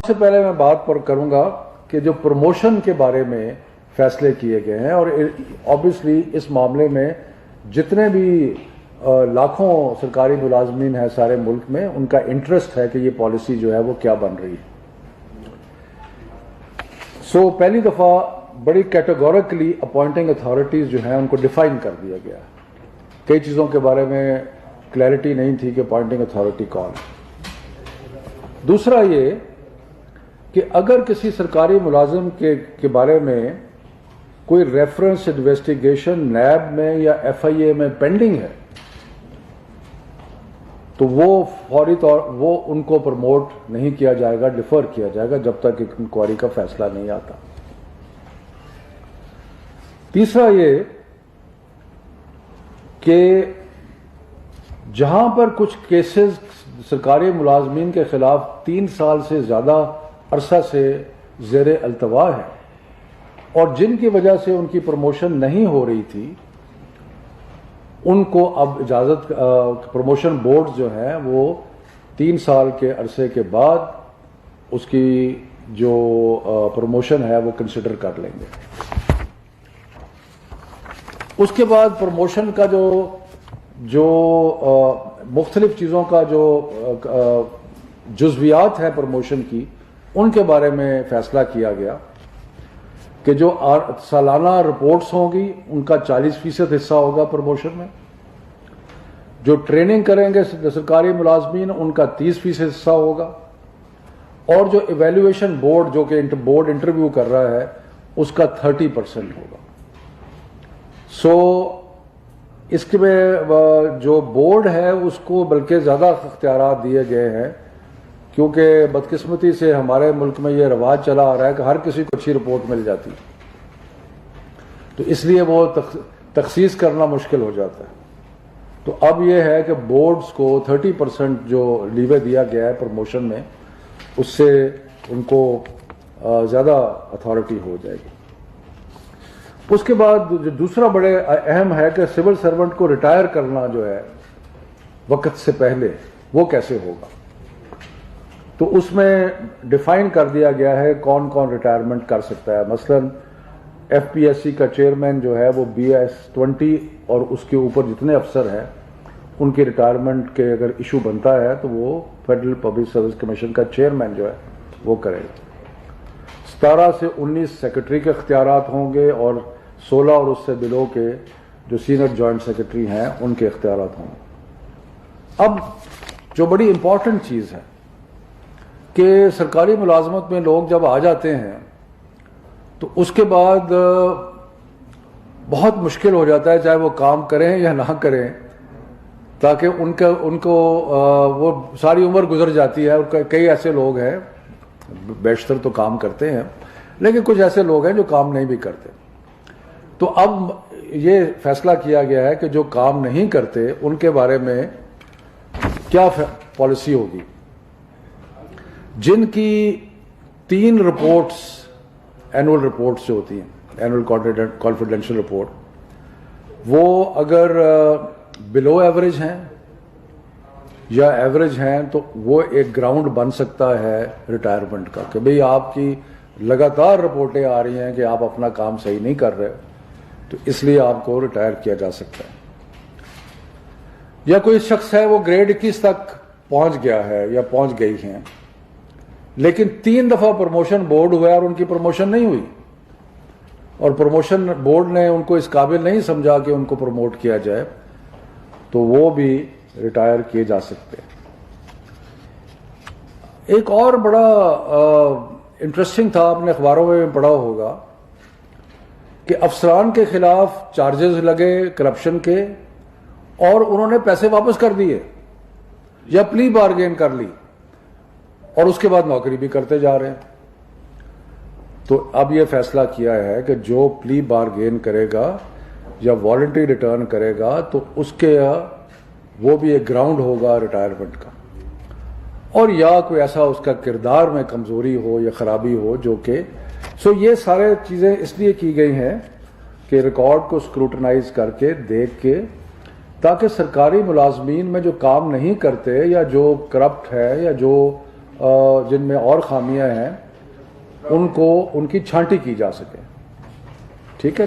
سے پہلے میں بات پر کروں گا کہ جو پروموشن کے بارے میں فیصلے کیے گئے ہیں، اور آبویسلی اس معاملے میں جتنے بھی لاکھوں سرکاری ملازمین ہیں سارے ملک میں، ان کا انٹرسٹ ہے کہ یہ پالیسی جو ہے وہ کیا بن رہی ہے۔ پہلی دفعہ بڑی کیٹیگوریکلی اپوائنٹنگ اتھارٹیز جو ہیں ان کو ڈیفائن کر دیا گیا۔ کئی چیزوں کے بارے میں کلیئرٹی نہیں تھی کہ اپوائنٹنگ اتھارٹی کون ہے۔ دوسرا یہ کہ اگر کسی سرکاری ملازم کے بارے میں کوئی ریفرنس انویسٹیگیشن نیب میں یا ایف آئی اے میں پینڈنگ ہے تو وہ فوری طور وہ ان کو پروموٹ نہیں کیا جائے گا، ڈیفر کیا جائے گا جب تک انکوائری کا فیصلہ نہیں آتا۔ تیسرا یہ کہ جہاں پر کچھ کیسز سرکاری ملازمین کے خلاف 3 سال سے زیادہ عرصہ سے زیر التوا ہے اور جن کی وجہ سے ان کی پروموشن نہیں ہو رہی تھی، ان کو اب اجازت پروموشن بورڈ جو ہیں وہ 3 سال کے عرصے کے بعد اس کی جو پروموشن ہے وہ کنسیڈر کر لیں گے۔ اس کے بعد پروموشن کا جو مختلف چیزوں کا جو جزویات ہے پروموشن کی، ان کے بارے میں فیصلہ کیا گیا کہ جو سالانہ رپورٹس ہوں گی ان کا 40% حصہ ہوگا پروموشن میں، جو ٹریننگ کریں گے سرکاری ملازمین ان کا 30% حصہ ہوگا، اور جو ایویلویشن بورڈ جو کہ بورڈ انٹرویو کر رہا ہے اس کا 30% ہوگا۔ اس کے میں جو بورڈ ہے اس کو بلکہ زیادہ اختیارات دیے گئے ہیں، کیونکہ بدقسمتی سے ہمارے ملک میں یہ رواج چلا آ رہا ہے کہ ہر کسی کو اچھی رپورٹ مل جاتی، تو اس لیے وہ تخصیص کرنا مشکل ہو جاتا ہے۔ تو اب یہ ہے کہ بورڈز کو 30% جو لیوے دیا گیا ہے پروموشن میں، اس سے ان کو زیادہ اتھارٹی ہو جائے گی۔ اس کے بعد جو دوسرا بڑے اہم ہے کہ سول سرونٹ کو ریٹائر کرنا جو ہے وقت سے پہلے وہ کیسے ہوگا، تو اس میں ڈیفائن کر دیا گیا ہے کون کون ریٹائرمنٹ کر سکتا ہے۔ مثلا ایف پی ایس سی کا چیئرمین جو ہے وہ BS-20 اور اس کے اوپر جتنے افسر ہیں ان کی ریٹائرمنٹ کے اگر ایشو بنتا ہے تو وہ فیڈرل پبلک سروس کمیشن کا چیئرمین جو ہے وہ کرے گا۔ 17 سے 19 سیکرٹری کے اختیارات ہوں گے، اور 16 اور اس سے بلو کے جو سینئر جوائنٹ سیکرٹری ہیں ان کے اختیارات ہوں گے۔ اب جو بڑی امپورٹنٹ چیز ہے کہ سرکاری ملازمت میں لوگ جب آ جاتے ہیں تو اس کے بعد بہت مشکل ہو جاتا ہے، چاہے وہ کام کریں یا نہ کریں، تاکہ ان کو وہ ساری عمر گزر جاتی ہے۔ اور کئی ایسے لوگ ہیں، بیشتر تو کام کرتے ہیں، لیکن کچھ ایسے لوگ ہیں جو کام نہیں بھی کرتے۔ تو اب یہ فیصلہ کیا گیا ہے کہ جو کام نہیں کرتے ان کے بارے میں کیا پالیسی ہوگی۔ جن کی 3 رپورٹس اینول رپورٹس جو ہوتی ہیں، اینول کانفیڈینشیل رپورٹ، وہ اگر بلو ایوریج ہیں یا ایوریج ہیں تو وہ ایک گراؤنڈ بن سکتا ہے ریٹائرمنٹ کا، کہ بھئی آپ کی لگاتار رپورٹیں آ رہی ہیں کہ آپ اپنا کام صحیح نہیں کر رہے، تو اس لیے آپ کو ریٹائر کیا جا سکتا ہے۔ یا کوئی شخص ہے وہ گریڈ 21 تک پہنچ گیا ہے یا پہنچ گئی ہیں، لیکن 3 دفعہ پروموشن بورڈ ہوا اور ان کی پروموشن نہیں ہوئی، اور پروموشن بورڈ نے ان کو اس قابل نہیں سمجھا کہ ان کو پروموٹ کیا جائے، تو وہ بھی ریٹائر کیے جا سکتے ہیں۔ ایک اور بڑا انٹرسٹنگ تھا، آپ نے اخباروں میں پڑھا ہوگا کہ افسران کے خلاف چارجز لگے کرپشن کے، اور انہوں نے پیسے واپس کر دیے یا پلی بارگین کر لی، اور اس کے بعد نوکری بھی کرتے جا رہے ہیں۔ تو اب یہ فیصلہ کیا ہے کہ جو پلی بارگین کرے گا یا والنٹری ریٹرن کرے گا تو اس کے وہ بھی ایک گراؤنڈ ہوگا ریٹائرمنٹ کا، اور یا کوئی ایسا اس کا کردار میں کمزوری ہو یا خرابی ہو جو کہ یہ سارے چیزیں اس لیے کی گئی ہیں کہ ریکارڈ کو اسکروٹنائز کر کے دیکھ کے، تاکہ سرکاری ملازمین میں جو کام نہیں کرتے یا جو کرپٹ ہے یا جو جن میں اور خامیاں ہیں ان کی چھانٹی کی جا سکے. ٹھیک ہے.